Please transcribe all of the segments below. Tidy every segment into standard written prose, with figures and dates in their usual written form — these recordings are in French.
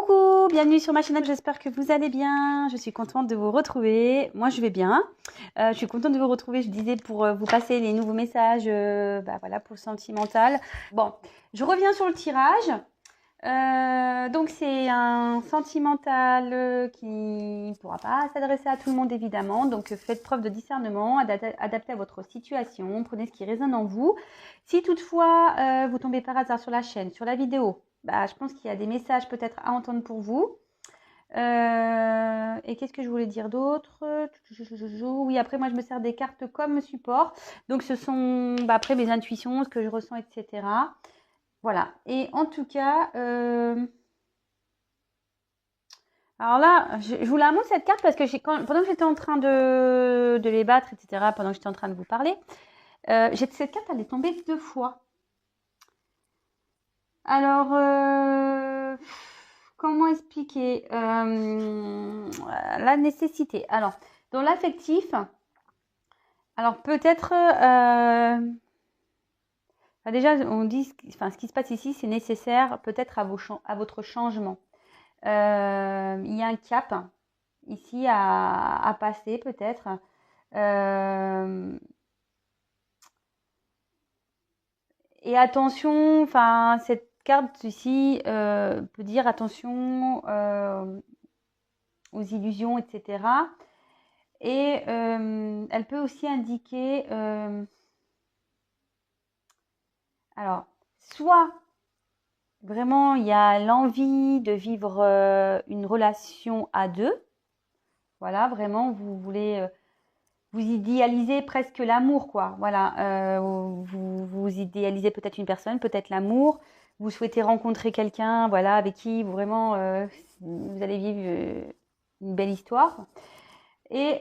Coucou, bienvenue sur ma chaîne, j'espère que vous allez bien. Je suis contente de vous retrouver. Moi, je vais bien. Je suis contente de vous retrouver, je disais, pour vous passer les nouveaux messages voilà, pour le sentimental. Bon, je reviens sur le tirage. Donc, c'est un sentimental qui ne pourra pas s'adresser à tout le monde, évidemment. Donc, faites preuve de discernement, adaptez à votre situation, prenez ce qui résonne en vous. Si toutefois, vous tombez par hasard sur la chaîne, sur la vidéo, je pense qu'il y a des messages peut-être à entendre pour vous. Et qu'est-ce que je voulais dire d'autre? Oui, après, moi, je me sers des cartes comme support. Donc, ce sont après mes intuitions, ce que je ressens, etc. Voilà. Et en tout cas, alors là, je vous la montre cette carte parce que pendant que j'étais en train de les battre, etc., pendant que j'étais en train de vous parler, cette carte, elle est tombée 2 fois. Alors, comment expliquer la nécessité? Alors, dans l'affectif, alors peut-être, déjà, on dit, ce qui se passe ici, c'est nécessaire peut-être à votre changement. Il y a un cap ici à passer peut-être. Et attention, cette carte ici peut dire attention aux illusions, etc. Et elle peut aussi indiquer, alors, soit vraiment il y a l'envie de vivre une relation à deux. Voilà, vraiment, vous voulez, vous idéalisez presque l'amour, quoi. Voilà, vous idéalisez peut-être une personne, peut-être l'amour. Vous souhaitez rencontrer quelqu'un, voilà, avec qui vous vraiment vous allez vivre une belle histoire. Et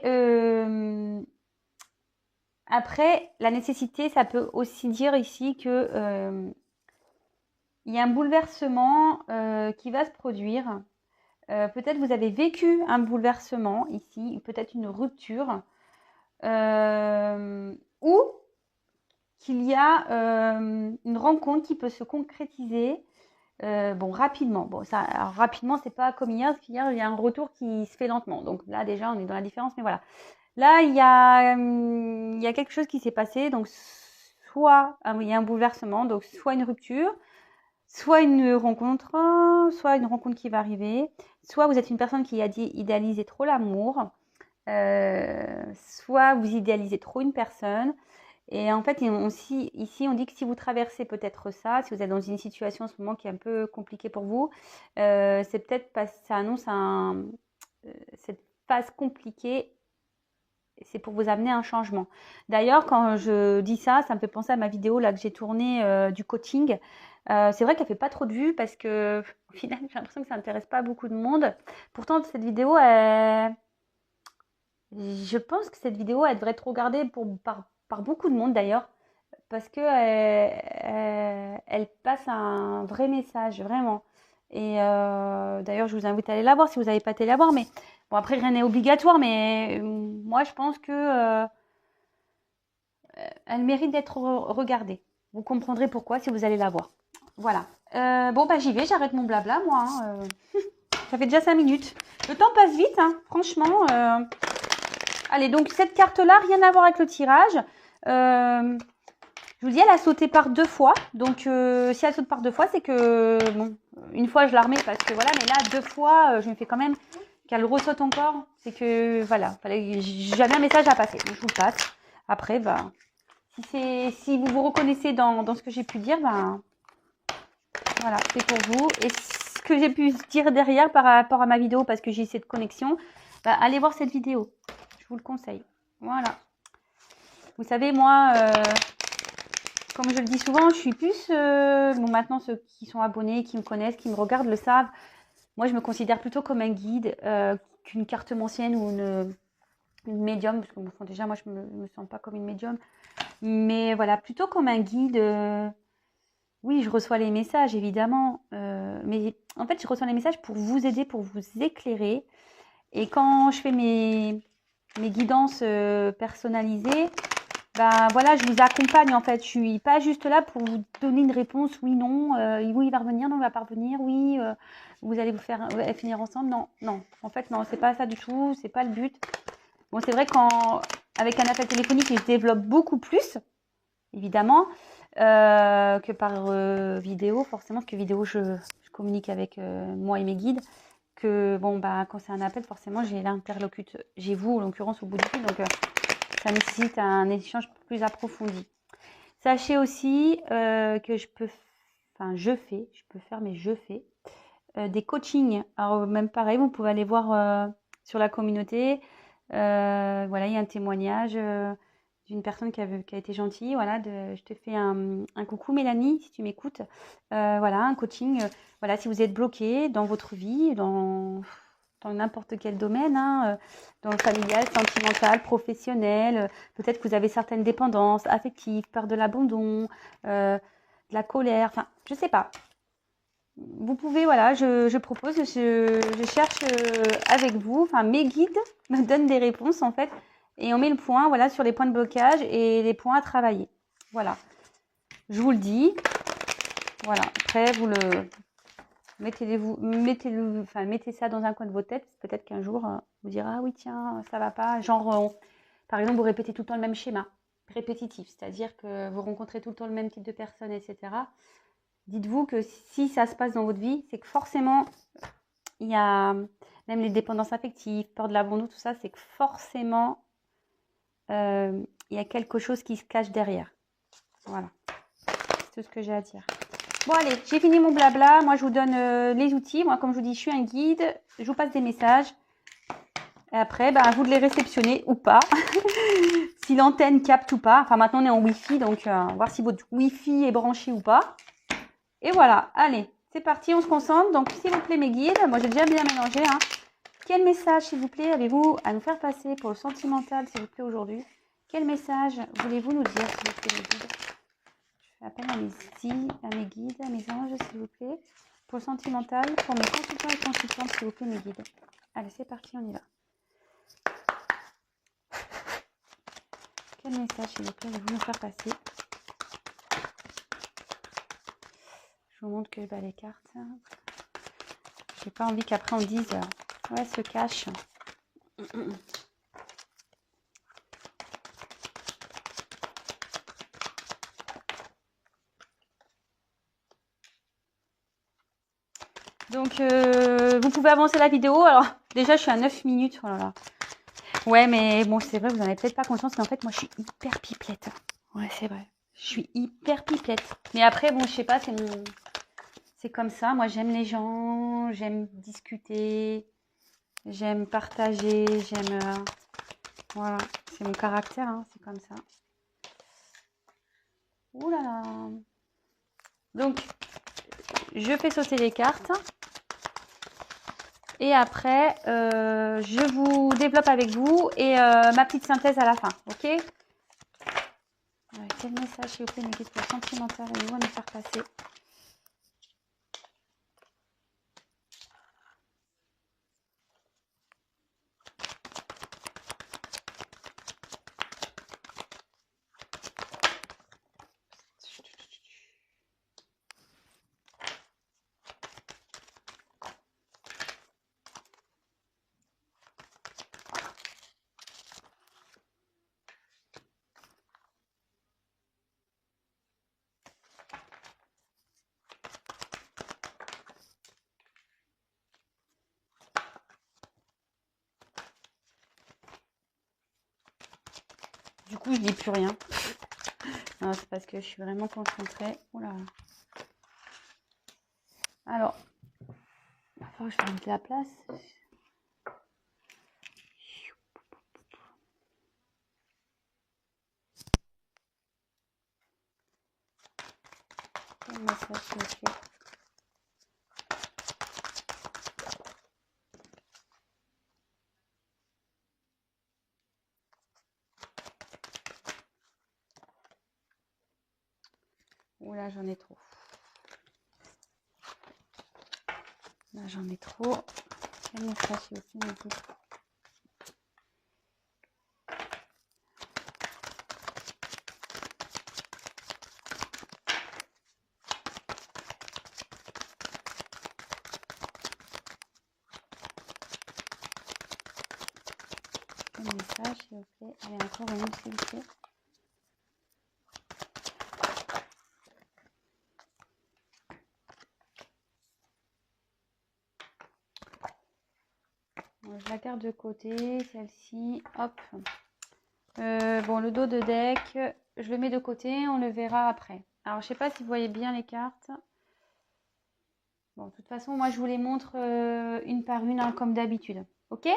après, la nécessité, ça peut aussi dire ici que il y a un bouleversement qui va se produire. Peut-être vous avez vécu un bouleversement ici, peut-être une rupture, ou qu'il y a une rencontre qui peut se concrétiser rapidement. Bon, ça, alors, rapidement, c'est pas comme hier, parce qu'hier, il y a un retour qui se fait lentement. Donc là, déjà, on est dans la différence, mais voilà. Là, il y a quelque chose qui s'est passé. Donc, soit il y a un bouleversement, donc soit une rupture, soit une rencontre qui va arriver, soit vous êtes une personne qui a idéalisé trop l'amour, soit vous idéalisez trop une personne. Et en fait, ici, on dit que si vous traversez peut-être ça, si vous êtes dans une situation en ce moment qui est un peu compliquée pour vous, c'est peut-être parce que ça annonce cette phase compliquée, c'est pour vous amener un changement. D'ailleurs, quand je dis ça, ça me fait penser à ma vidéo là que j'ai tournée du coaching. C'est vrai qu'elle fait pas trop de vues parce que au final, j'ai l'impression que ça n'intéresse pas beaucoup de monde. Pourtant, cette vidéo, je pense que cette vidéo, elle devrait être regardée par beaucoup de monde d'ailleurs, parce que elle passe un vrai message, vraiment. Et d'ailleurs, je vous invite à aller la voir si vous n'avez pas été la voir. Mais bon, après, rien n'est obligatoire, mais moi, je pense que elle mérite d'être regardée. Vous comprendrez pourquoi si vous allez la voir. Voilà. J'y vais, j'arrête mon blabla, moi. Ça fait déjà 5 minutes. Le temps passe vite, hein, franchement. Allez, donc cette carte-là, rien à voir avec le tirage. Je vous dis, elle a sauté par 2 fois. Donc, si elle saute par 2 fois, c'est que, bon, une fois, je la remets parce que voilà. Mais là, 2 fois, je me fais quand même qu'elle ressaute encore. C'est que, voilà, j'avais un message à passer. Donc, je vous le passe. Après, si vous vous reconnaissez dans ce que j'ai pu dire, voilà, c'est pour vous. Et ce que j'ai pu dire derrière par rapport à ma vidéo, parce que j'ai cette connexion, allez voir cette vidéo. Je vous le conseille. Voilà. Vous savez, moi, comme je le dis souvent, je suis plus... maintenant, ceux qui sont abonnés, qui me connaissent, qui me regardent, le savent. Moi, je me considère plutôt comme un guide qu'une carte ancienne ou une médium. Parce que déjà, moi, je me sens pas comme une médium. Mais voilà, plutôt comme un guide. Oui, je reçois les messages, évidemment. Mais en fait, je reçois les messages pour vous aider, pour vous éclairer. Et quand je fais mes guidances personnalisées, bah voilà, je vous accompagne en fait. Je suis pas juste là pour vous donner une réponse, oui, non, oui, il va revenir, non, il va pas revenir, oui, vous allez vous faire finir ensemble. Non, non, en fait, non, c'est pas ça du tout, c'est pas le but. Bon, c'est vrai qu'avec un appel téléphonique, je développe beaucoup plus, évidemment, que par vidéo, forcément, parce que vidéo, je communique avec moi et mes guides. Que bon, bah, quand c'est un appel, forcément, j'ai l'interlocuteur, j'ai vous, en l'occurrence, au bout du fil, donc ça nécessite un échange plus approfondi. Sachez aussi que je peux faire, mais je fais des coachings. Alors même pareil, vous pouvez aller voir sur la communauté. Voilà, il y a un témoignage d'une personne qui a été gentille. Voilà, je te fais un coucou Mélanie, si tu m'écoutes. Voilà, un coaching. Voilà, si vous êtes bloqué dans votre vie, dans n'importe quel domaine, hein, dans le familial, sentimental, professionnel. Peut-être que vous avez certaines dépendances affectives, peur de l'abandon, de la colère, enfin, je sais pas. Vous pouvez, voilà, je propose, je cherche avec vous, enfin, mes guides me donnent des réponses, en fait, et on met le point, voilà, sur les points de blocage et les points à travailler. Voilà. Je vous le dis. Voilà. Après, vous le mettez ça dans un coin de vos têtes. Peut-être qu'un jour, vous direz, ah oui, tiens, ça va pas. Genre, par exemple, vous répétez tout le temps le même schéma répétitif, c'est-à-dire que vous rencontrez tout le temps le même type de personnes, etc. Dites-vous que si ça se passe dans votre vie, c'est que forcément, il y a même les dépendances affectives, peur de l'abandon, tout ça, c'est que forcément, il y a quelque chose qui se cache derrière. Voilà, c'est tout ce que j'ai à dire. Bon allez, j'ai fini mon blabla. Moi, je vous donne les outils. Moi, comme je vous dis, je suis un guide. Je vous passe des messages. Et après, ben, à vous de les réceptionner ou pas. Si l'antenne capte ou pas. Enfin, maintenant, on est en Wi-Fi. Donc, voir si votre Wi-Fi est branché ou pas. Et voilà. Allez, c'est parti. On se concentre. Donc, s'il vous plaît, mes guides. Moi, j'ai déjà bien mélangé. Hein. Quel message, s'il vous plaît, avez-vous à nous faire passer pour le sentimental, s'il vous plaît, aujourd'hui? Quel message voulez-vous nous dire, s'il vous plaît, mes guides? Je fais appel à mes guides, à mes anges, s'il vous plaît. Pour le sentimental, pour mes consultants et consultantes, s'il vous plaît, mes guides. Allez, c'est parti, on y va. Quel message, s'il vous plaît, allez-vous nous faire passer? Je vous montre que les cartes. J'ai pas envie qu'après on dise ouais, se cache. Donc, vous pouvez avancer la vidéo. Alors, déjà, je suis à 9 minutes. Oh là là. Ouais, mais bon, c'est vrai, vous n'en avez peut-être pas conscience, mais en fait, moi, je suis hyper pipelette. Ouais, c'est vrai. Je suis hyper pipelette. Mais après, bon, je sais pas, c'est comme ça. Moi, j'aime les gens, j'aime discuter, j'aime partager, j'aime... voilà, c'est mon caractère, hein, c'est comme ça. Ouh là là. Donc, je fais sauter les cartes. Et après, je vous développe avec vous et ma petite synthèse à la fin, ok? Ouais, quel message, s'il vous plaît, mes guides pour le sentimental, allez-vous à nous faire passer? Du coup, je dis plus rien. Non, c'est parce que je suis vraiment concentrée. Oula. Alors, il va falloir que je fasse la place. Quel message, s'il vous plaît? Oula, j'en ai trop. Là, j'en ai trop. Quel message, s'il vous plaît, mes guides? un message, s'il vous plaît. Allez, encore une, s'il vous plaît. Bon, je la garde de côté, celle-ci. Hop. Bon, le dos de deck, je le mets de côté, on le verra après. Alors, je sais pas si vous voyez bien les cartes. Bon, de toute façon, moi, je vous les montre une par une, hein, comme d'habitude. Ok?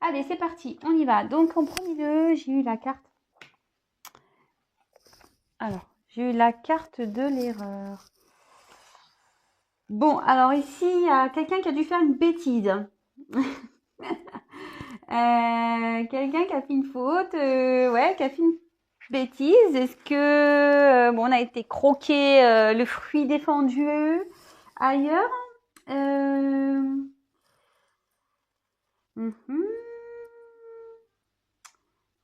Allez, c'est parti, on y va. Donc, en premier lieu, j'ai eu la carte. Alors, j'ai eu la carte de l'erreur. Bon, alors ici, il y a quelqu'un qui a dû faire une bêtise. Quelqu'un qui a fait une faute, ouais, qui a fait une bêtise. Est-ce que bon, on a été croqué le fruit défendu ailleurs? Mhm.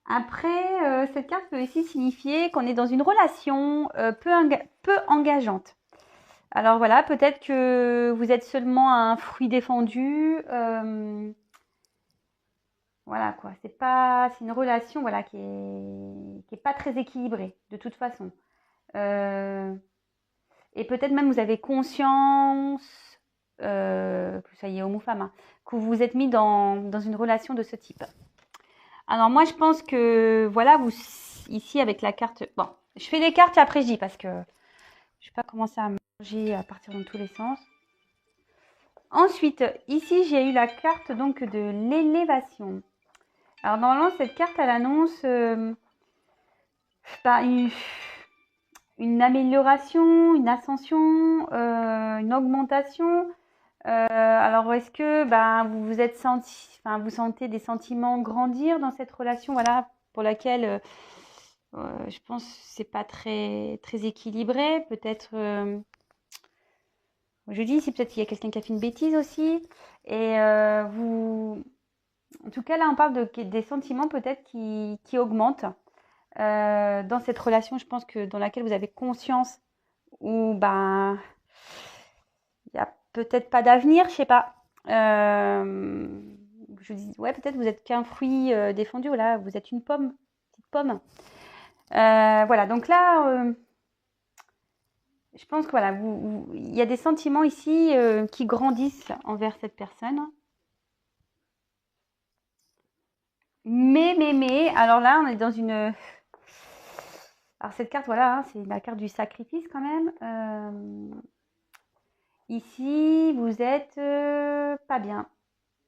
Après, cette carte peut aussi signifier qu'on est dans une relation peu engageante. Alors voilà, peut-être que vous êtes seulement un fruit défendu. Voilà quoi, c'est une relation voilà qui est pas très équilibrée de toute façon. Et peut-être même vous avez conscience que ça y est homme ou femme, hein, que vous vous êtes mis dans une relation de ce type. Alors moi je pense que voilà vous ici avec la carte. Bon, je fais des cartes et après je dis parce que je vais pas commencer à manger à partir dans tous les sens. Ensuite, ici j'ai eu la carte donc de l'élévation. Alors normalement cette carte elle annonce une amélioration, une ascension, une augmentation. Alors est-ce que vous vous êtes senti, enfin vous sentez des sentiments grandir dans cette relation, voilà, pour laquelle je pense que c'est pas très très équilibré. Peut-être, je dis ici peut-être qu'il y a quelqu'un qui a fait une bêtise aussi. Et vous, en tout cas là on parle des sentiments peut-être qui augmentent. Dans cette relation, je pense que dans laquelle vous avez conscience où il n'y a peut-être pas d'avenir, je sais pas. Je dis ouais, peut-être vous êtes qu'un fruit défendu, voilà, vous êtes une pomme, petite pomme. Voilà, donc là, je pense que voilà, il y a des sentiments ici qui grandissent envers cette personne. Mais, alors là, on est dans une. Alors cette carte, voilà, hein, c'est la carte du sacrifice quand même. Ici, vous êtes pas bien.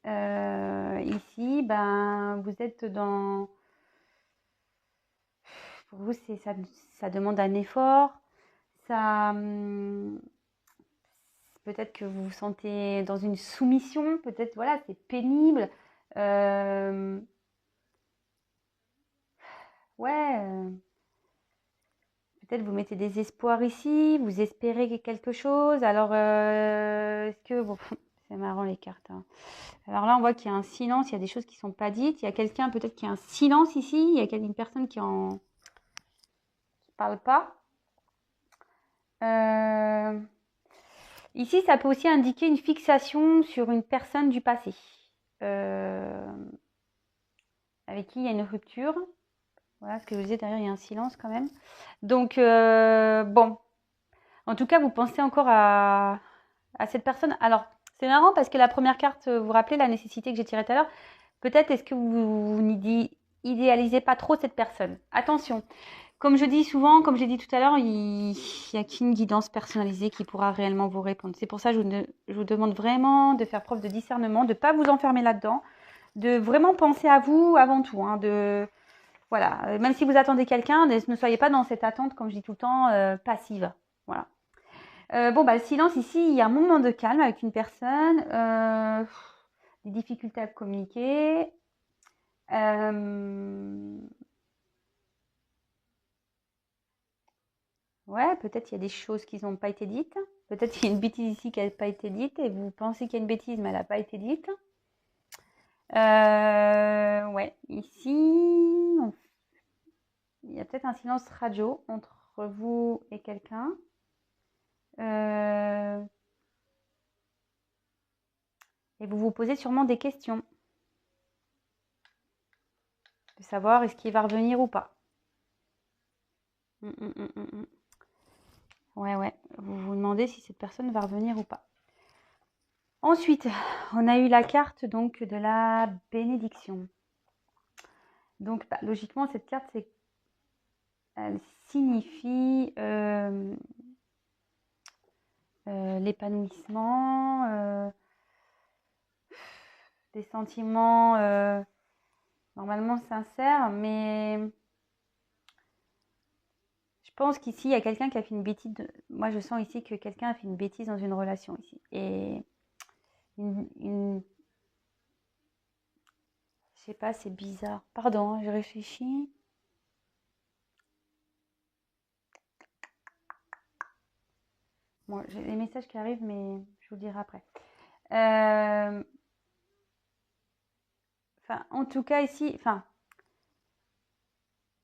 Ici, vous êtes dans. Pour vous, ça demande un effort. Ça, peut-être que vous vous sentez dans une soumission. Peut-être, voilà, c'est pénible. Ouais. Peut-être vous mettez des espoirs ici, vous espérez quelque chose. Alors, est-ce que... Bon, c'est marrant les cartes, hein. Alors là, on voit qu'il y a un silence, il y a des choses qui ne sont pas dites. Il y a quelqu'un peut-être qui a un silence ici. Il y a une personne qui ne parle pas. Ici, ça peut aussi indiquer une fixation sur une personne du passé. Avec qui il y a une rupture. Voilà ce que je vous disais, derrière, il y a un silence quand même. Donc, bon. En tout cas, vous pensez encore à cette personne. Alors, c'est marrant parce que la première carte, vous vous rappelez la nécessité que j'ai tirée tout à l'heure. Peut-être est-ce que vous n'idéalisez pas trop cette personne. Attention, comme je dis souvent, comme j'ai dit tout à l'heure, il n'y a qu'une guidance personnalisée qui pourra réellement vous répondre. C'est pour ça que je vous demande vraiment de faire preuve de discernement, de ne pas vous enfermer là-dedans, de vraiment penser à vous avant tout. Hein, voilà, même si vous attendez quelqu'un, ne soyez pas dans cette attente, comme je dis tout le temps, passive. Voilà. Le silence ici, il y a un moment de calme avec une personne, des difficultés à communiquer. Ouais, peut-être il y a des choses qui n'ont pas été dites. Peut-être qu'il y a une bêtise ici qui n'a pas été dite et vous pensez qu'il y a une bêtise, mais elle n'a pas été dite. Ouais, ici, il y a peut-être un silence radio entre vous et quelqu'un. Et vous vous posez sûrement des questions. savoir est-ce qu'il va revenir ou pas. Ouais. Vous vous demandez si cette personne va revenir ou pas. Ensuite, on a eu la carte donc de la bénédiction. Donc, logiquement, cette carte, elle signifie l'épanouissement, des sentiments normalement sincères, mais je pense qu'ici, il y a quelqu'un qui a fait une bêtise. Moi, je sens ici que quelqu'un a fait une bêtise dans une relation ici. Et je sais pas, c'est bizarre. Pardon, je réfléchis. Bon, j'ai les messages qui arrivent, mais je vous le dirai après. En tout cas, ici,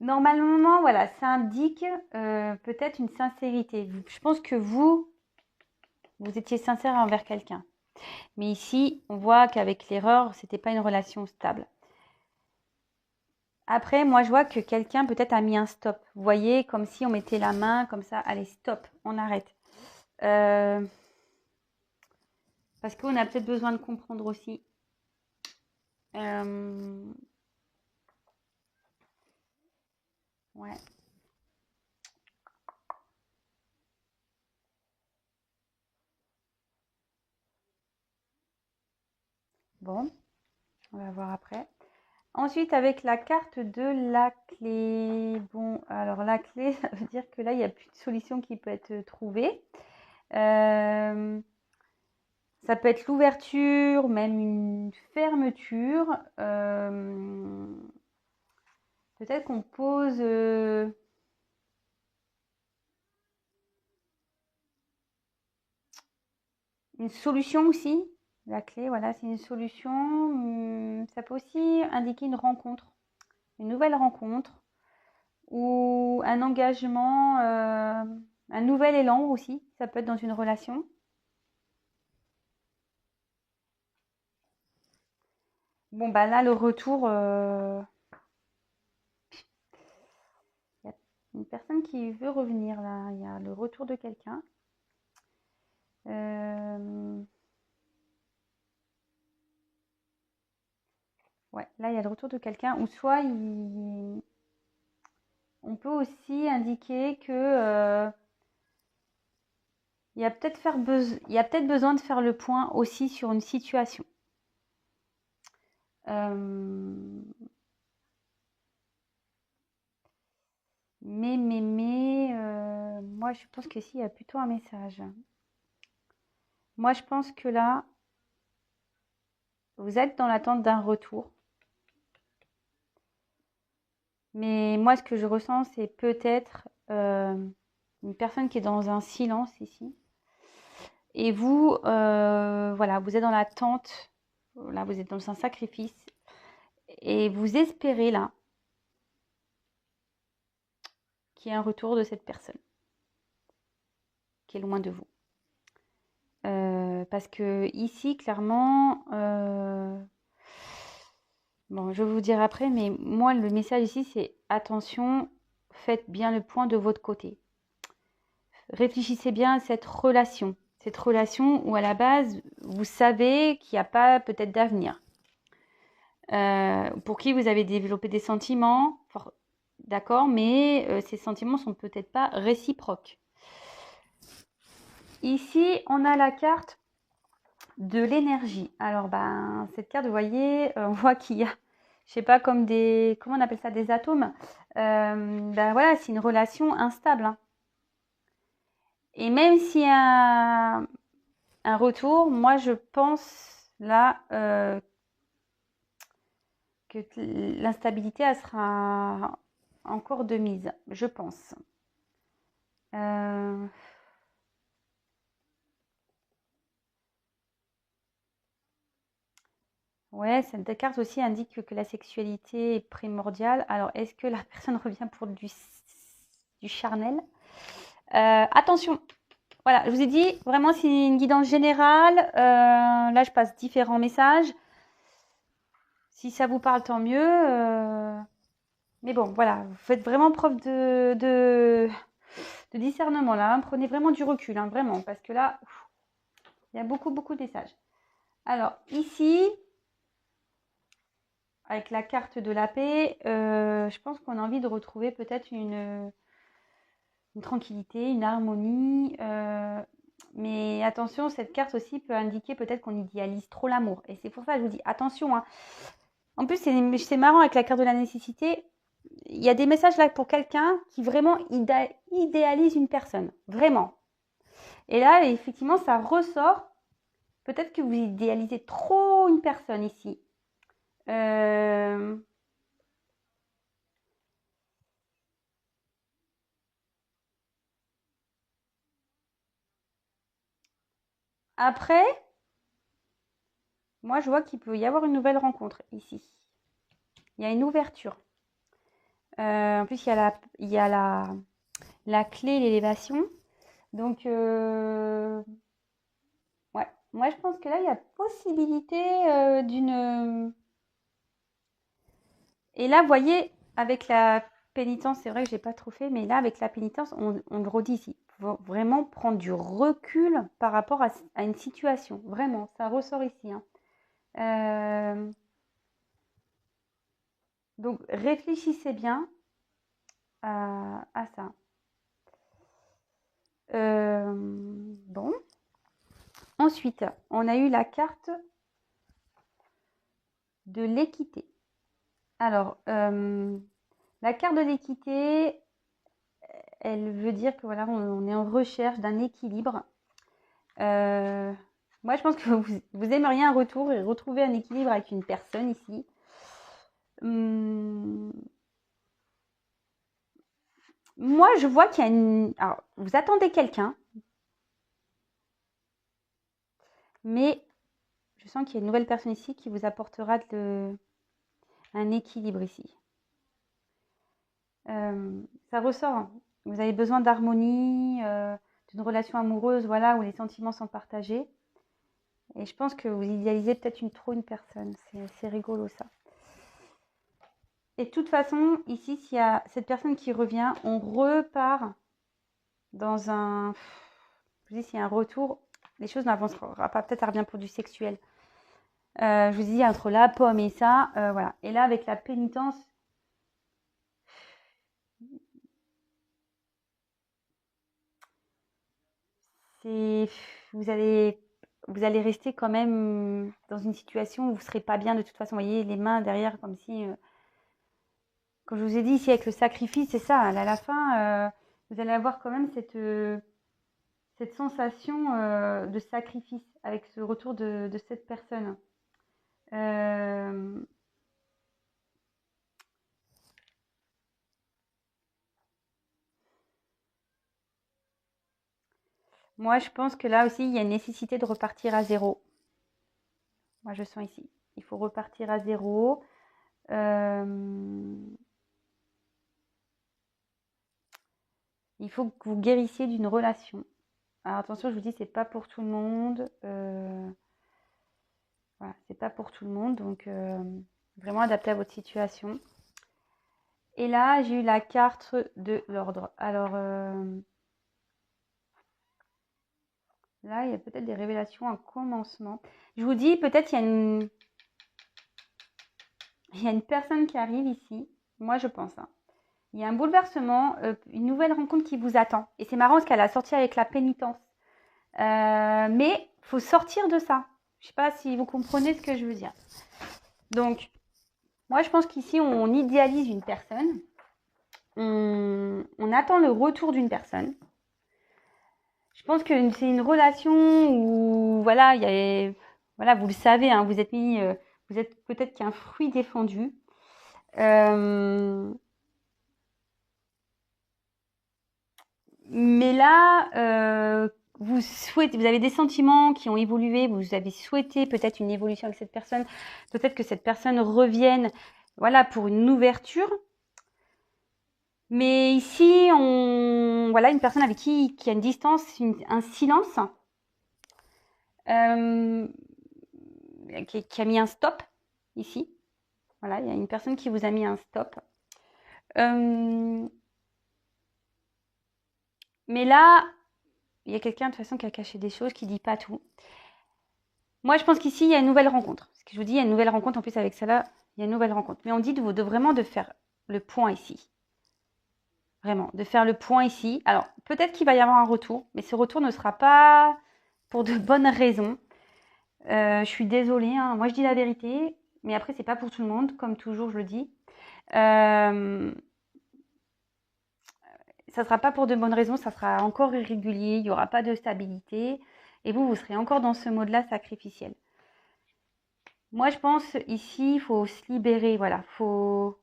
normalement, voilà, ça indique peut-être une sincérité. Je pense que vous étiez sincère envers quelqu'un. Mais ici, on voit qu'avec l'erreur, c'était pas une relation stable. Après, moi, je vois que quelqu'un peut-être a mis un stop. Vous voyez, comme si on mettait la main comme ça. Allez, stop, on arrête. Parce qu'on a peut-être besoin de comprendre aussi. Ouais. Bon, on va voir après. Ensuite, avec la carte de la clé. Bon, alors la clé, ça veut dire que là, il n'y a plus de solution qui peut être trouvée. Ça peut être l'ouverture, même une fermeture. Peut-être qu'on pose une solution aussi. La clé, voilà, c'est une solution. Ça peut aussi indiquer une rencontre, une nouvelle rencontre ou un engagement, un nouvel élan aussi. Ça peut être dans une relation. Bon, bah là, le retour, il y a une personne qui veut revenir là. Il y a le retour de quelqu'un. Ouais, là, il y a le retour de quelqu'un. Ou soit, on peut aussi indiquer que il y a peut-être besoin de faire le point aussi sur une situation. Mais moi, je pense que il y a plutôt un message. Moi, je pense que là, vous êtes dans l'attente d'un retour. Mais moi, ce que je ressens, c'est peut-être une personne qui est dans un silence ici. Et vous, voilà, vous êtes dans l'attente. Là, vous êtes dans un sacrifice. Et vous espérez là qu'il y ait un retour de cette personne qui est loin de vous. Parce que ici, clairement, bon, je vais vous dire après, mais moi, le message ici, c'est attention, faites bien le point de votre côté. Réfléchissez bien à cette relation où à la base, vous savez qu'il n'y a pas peut-être d'avenir. Pour qui vous avez développé des sentiments, d'accord, mais ces sentiments sont peut-être pas réciproques. Ici, on a la carte de l'énergie. Alors, cette carte, vous voyez, on voit qu'il y a, je sais pas, comme comment on appelle ça, des atomes. Voilà, c'est une relation instable. Hein. Et même s'il y a un retour, moi, je pense là que l'instabilité, elle sera encore de mise, je pense. Ouais, cette carte aussi indique que la sexualité est primordiale. Alors, est-ce que la personne revient pour du charnel? Attention, voilà, je vous ai dit, vraiment, c'est une guidance générale. Là, je passe différents messages. Si ça vous parle, tant mieux. Mais bon, voilà, vous faites vraiment preuve de discernement là, hein. Prenez vraiment du recul, hein, vraiment, parce que là, il y a beaucoup, beaucoup de messages. Alors, ici, avec la carte de la paix, je pense qu'on a envie de retrouver peut-être une tranquillité, une harmonie. Mais attention, cette carte aussi peut indiquer peut-être qu'on idéalise trop l'amour. Et c'est pour ça que je vous dis, attention, hein. En plus, c'est marrant avec la carte de la nécessité. Il y a des messages là pour quelqu'un qui vraiment idéalise une personne. Vraiment. Et là, effectivement, ça ressort. Peut-être que vous idéalisez trop une personne ici. Après, moi, je vois qu'il peut y avoir une nouvelle rencontre ici. Il y a une ouverture. En plus, il y a la clé, l'élévation. Donc, ouais. Moi, je pense que là, il y a possibilité d'une... Et là, vous voyez, avec la pénitence, c'est vrai que j'ai pas trop fait, mais là, avec la pénitence, on le redit ici. Faut vraiment prendre du recul par rapport à une situation. Vraiment, ça ressort ici, hein. Donc, réfléchissez bien à ça. Bon. Ensuite, on a eu la carte de l'équité. Alors, la carte de l'équité, elle veut dire que voilà, on est en recherche d'un équilibre. Moi, je pense que vous aimeriez un retour et retrouver un équilibre avec une personne ici. Moi, je vois qu'il y a une... Alors, vous attendez quelqu'un, mais je sens qu'il y a une nouvelle personne ici qui vous apportera un équilibre ici. Ça ressort, hein. Vous avez besoin d'harmonie, d'une relation amoureuse, voilà, où les sentiments sont partagés. Et je pense que vous idéalisez peut-être trop une personne. C'est rigolo ça. Et de toute façon, ici, s'il y a cette personne qui revient, on repart dans un... Je vous dis, s'il y a un retour, les choses n'avanceront pas. Peut-être ça revient pour du sexuel. Je vous dis, entre la pomme et ça, voilà. Et là, avec la pénitence, c'est... Vous allez rester quand même dans une situation où vous ne serez pas bien de toute façon. Vous voyez, les mains derrière, comme si... Comme je vous ai dit ici, avec le sacrifice, c'est ça. À la fin, vous allez avoir quand même cette sensation de sacrifice avec ce retour de cette personne. Moi, je pense que là aussi, il y a une nécessité de repartir à zéro. Moi, je sens ici. Il faut repartir à zéro. Il faut que vous guérissiez d'une relation. Alors attention, je vous dis, c'est pas pour tout le monde. Voilà, c'est pas pour tout le monde. Donc, vraiment adapté à votre situation. Et là, j'ai eu la carte de l'ordre. Alors, là, il y a peut-être des révélations, un commencement. Je vous dis, peut-être il y a une personne qui arrive ici. Moi, je pense, hein. Il y a un bouleversement, une nouvelle rencontre qui vous attend. Et c'est marrant parce qu'elle a sorti avec la pénitence. Mais il faut sortir de ça. Je ne sais pas si vous comprenez ce que je veux dire. Donc, moi, je pense qu'ici, on idéalise une personne. On attend le retour d'une personne. Je pense que c'est une relation où, voilà, voilà, vous le savez, hein, vous êtes peut-être qu'un fruit défendu. Mais là, vous avez des sentiments qui ont évolué, vous avez souhaité peut-être une évolution avec cette personne, peut-être que cette personne revienne, voilà, pour une ouverture. Mais ici, voilà, une personne avec qui a une distance, un silence, qui a mis un stop ici. Voilà, il y a une personne qui vous a mis un stop. Euh, mais là, il y a quelqu'un de toute façon qui a caché des choses, qui dit pas tout. Moi, je pense qu'ici, il y a une nouvelle rencontre. Ce que je vous dis, il y a une nouvelle rencontre. En plus, avec ça là, il y a une nouvelle rencontre. Mais on dit vraiment de faire le point ici. Vraiment, de faire le point ici. Alors, peut-être qu'il va y avoir un retour, mais ce retour ne sera pas pour de bonnes raisons. Je suis désolée, hein. Moi je dis la vérité, mais après c'est pas pour tout le monde, comme toujours je le dis. Ça sera pas pour de bonnes raisons, ça sera encore irrégulier, il n'y aura pas de stabilité, et vous serez encore dans ce mode-là sacrificiel. Moi je pense ici, il faut se libérer, voilà. Vous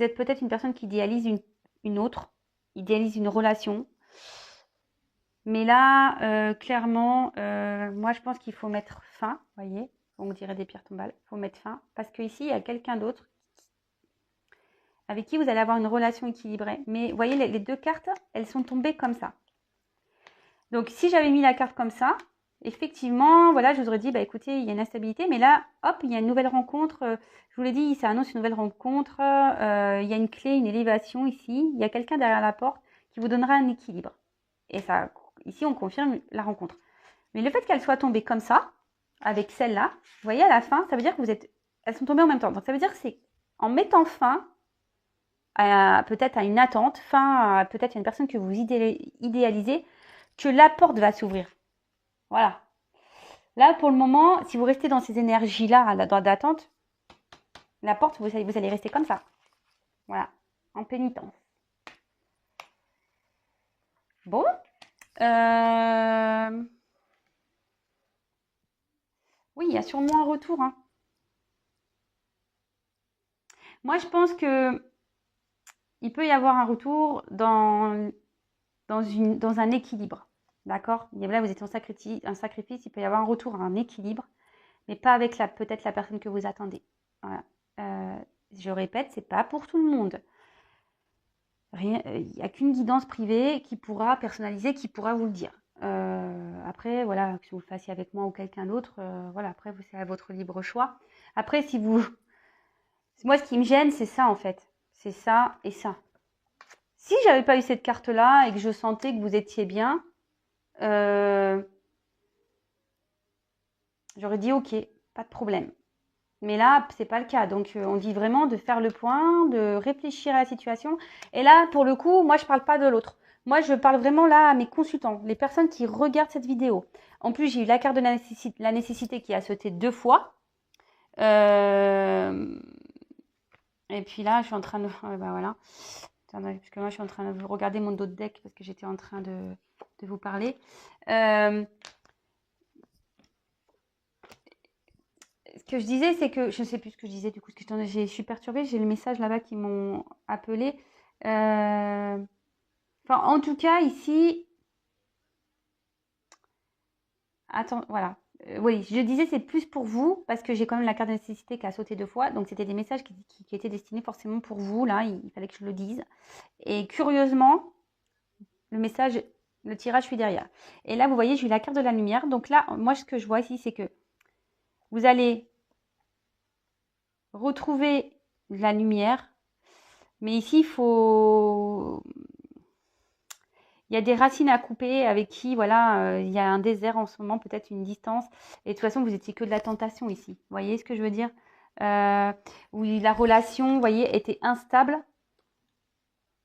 êtes peut-être une personne qui idéalise une autre, idéalise une relation. Mais là, clairement, moi je pense qu'il faut mettre fin, vous voyez, on dirait des pierres tombales, il faut mettre fin, parce qu'ici il y a quelqu'un d'autre avec qui vous allez avoir une relation équilibrée. Mais vous voyez, les deux cartes, elles sont tombées comme ça. Donc si j'avais mis la carte comme ça, effectivement, voilà, je vous aurais dit, bah écoutez, il y a une instabilité, mais là, hop, il y a une nouvelle rencontre. Je vous l'ai dit, ça annonce une nouvelle rencontre. Il y a une clé, une élévation ici. Il y a quelqu'un derrière la porte qui vous donnera un équilibre. Et ça, ici, on confirme la rencontre. Mais le fait qu'elle soit tombée comme ça, avec celle-là, vous voyez, à la fin, ça veut dire que elles sont tombées en même temps. Donc ça veut dire que c'est en mettant fin peut-être à une attente, peut-être à une personne que vous idéalisez, que la porte va s'ouvrir. Voilà. Là, pour le moment, si vous restez dans ces énergies-là, d'attente, la porte, vous allez rester comme ça. Voilà. En pénitence. Bon. Oui, il y a sûrement un retour. Hein. Moi, je pense que il peut y avoir un retour dans un équilibre. D'accord? Là, vous êtes en sacrifice, il peut y avoir un retour à un équilibre, mais pas avec peut-être la personne que vous attendez. Voilà. Je répète, c'est pas pour tout le monde. Il n'y a qu'une guidance privée qui pourra personnaliser, qui pourra vous le dire. Après, voilà, que vous le fassiez avec moi ou quelqu'un d'autre, voilà, après, c'est à votre libre choix. Après, moi, ce qui me gêne, c'est ça, en fait. C'est ça et ça. Si j'avais pas eu cette carte-là et que je sentais que vous étiez bien, j'aurais dit ok, pas de problème. Mais là, c'est pas le cas. Donc, on dit vraiment de faire le point, de réfléchir à la situation. Et là, pour le coup, moi, je parle pas de l'autre. Moi, je parle vraiment là à mes consultants, les personnes qui regardent cette vidéo. En plus, j'ai eu la carte de la nécessité qui a sauté 2 fois. Et puis là, je suis en train de... bah voilà. Attendez, parce que moi, je suis en train de regarder mon dos de deck parce que j'étais en train de vous parler. Ce que je disais, c'est que... Je ne sais plus ce que je disais, du coup, parce que je suis perturbée. J'ai le message là-bas qui m'ont appelé. Enfin, en tout cas, ici... Attends, voilà. Oui, je disais c'est plus pour vous, parce que j'ai quand même la carte de nécessité qui a sauté 2 fois. Donc, c'était des messages qui étaient destinés forcément pour vous. Là, il fallait que je le dise. Et curieusement, le tirage, je suis derrière. Et là, vous voyez, j'ai eu la carte de la lumière. Donc là, moi, ce que je vois ici, c'est que vous allez retrouver la lumière. Mais ici, il y a des racines à couper avec qui, voilà, il y a un désert en ce moment, peut-être une distance. Et de toute façon, vous étiez que de la tentation ici. Vous voyez ce que je veux dire? Où la relation, vous voyez, était instable.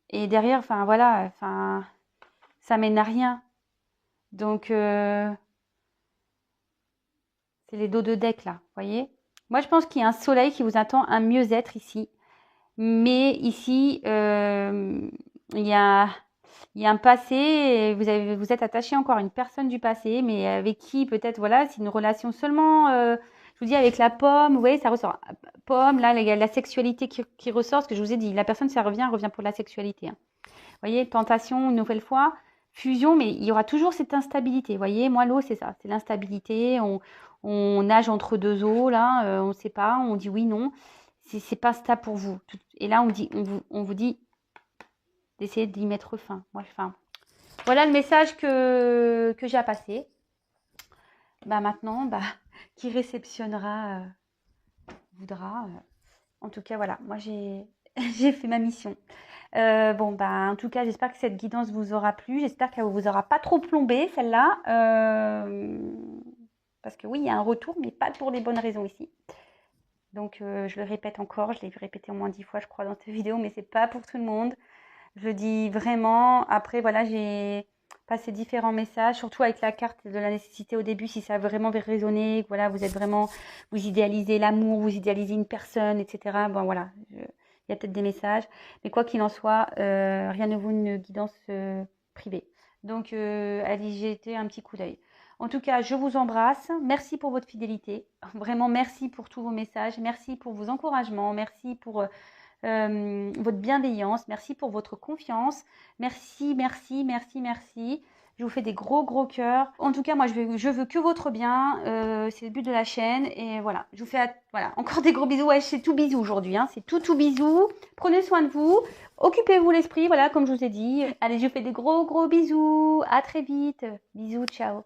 Et derrière, enfin, voilà, enfin, ça mène à rien. Donc, c'est les dos de deck, là, vous voyez? Moi, je pense qu'il y a un soleil qui vous attend, un mieux-être ici. Mais ici, il y a un passé, et vous êtes attaché encore à une personne du passé, mais avec qui peut-être, voilà, c'est une relation seulement, je vous dis, avec la pomme, vous voyez, ça ressort. Pomme, là, il y a la sexualité qui ressort, ce que je vous ai dit. La personne, ça revient pour la sexualité. Hein. Vous voyez, tentation, une nouvelle fois, fusion, mais il y aura toujours cette instabilité. Vous voyez, moi, l'eau, c'est ça, c'est l'instabilité. On nage entre deux eaux, là, on ne sait pas, on dit oui, non. C'est pas stable pour vous. Et là, on vous dit d'essayer d'y mettre fin. Moi, voilà le message que j'ai à passer. Bah maintenant, qui réceptionnera voudra. En tout cas, voilà, moi j'ai j'ai fait ma mission. Bon, bah, en tout cas, j'espère que cette guidance vous aura plu. J'espère qu'elle vous aura pas trop plombé, celle-là. Parce que oui, il y a un retour, mais pas pour les bonnes raisons ici. Donc, je le répète encore, je l'ai répété au moins 10 fois, je crois, dans cette vidéo, mais c'est pas pour tout le monde. Je le dis vraiment. Après, voilà, j'ai passé différents messages, surtout avec la carte de la nécessité au début, si ça a vraiment résonné, voilà, vous êtes vraiment, vous idéalisez l'amour, vous idéalisez une personne, etc. Bon, voilà, il y a peut-être des messages, mais quoi qu'il en soit, rien ne vaut une guidance privée. Donc, allez jeter un petit coup d'œil. En tout cas, je vous embrasse. Merci pour votre fidélité. Vraiment, merci pour tous vos messages. Merci pour vos encouragements. Merci pour votre bienveillance. Merci pour votre confiance. Merci, merci, merci, merci. Je vous fais des gros, gros cœurs. En tout cas, moi, je veux que votre bien. C'est le but de la chaîne. Et voilà, je vous fais voilà, encore des gros bisous. Ouais, c'est tout bisous aujourd'hui. Hein. C'est tout bisous. Prenez soin de vous. Occupez-vous l'esprit, voilà, comme je vous ai dit. Allez, je vous fais des gros, gros bisous. À très vite. Bisous, ciao.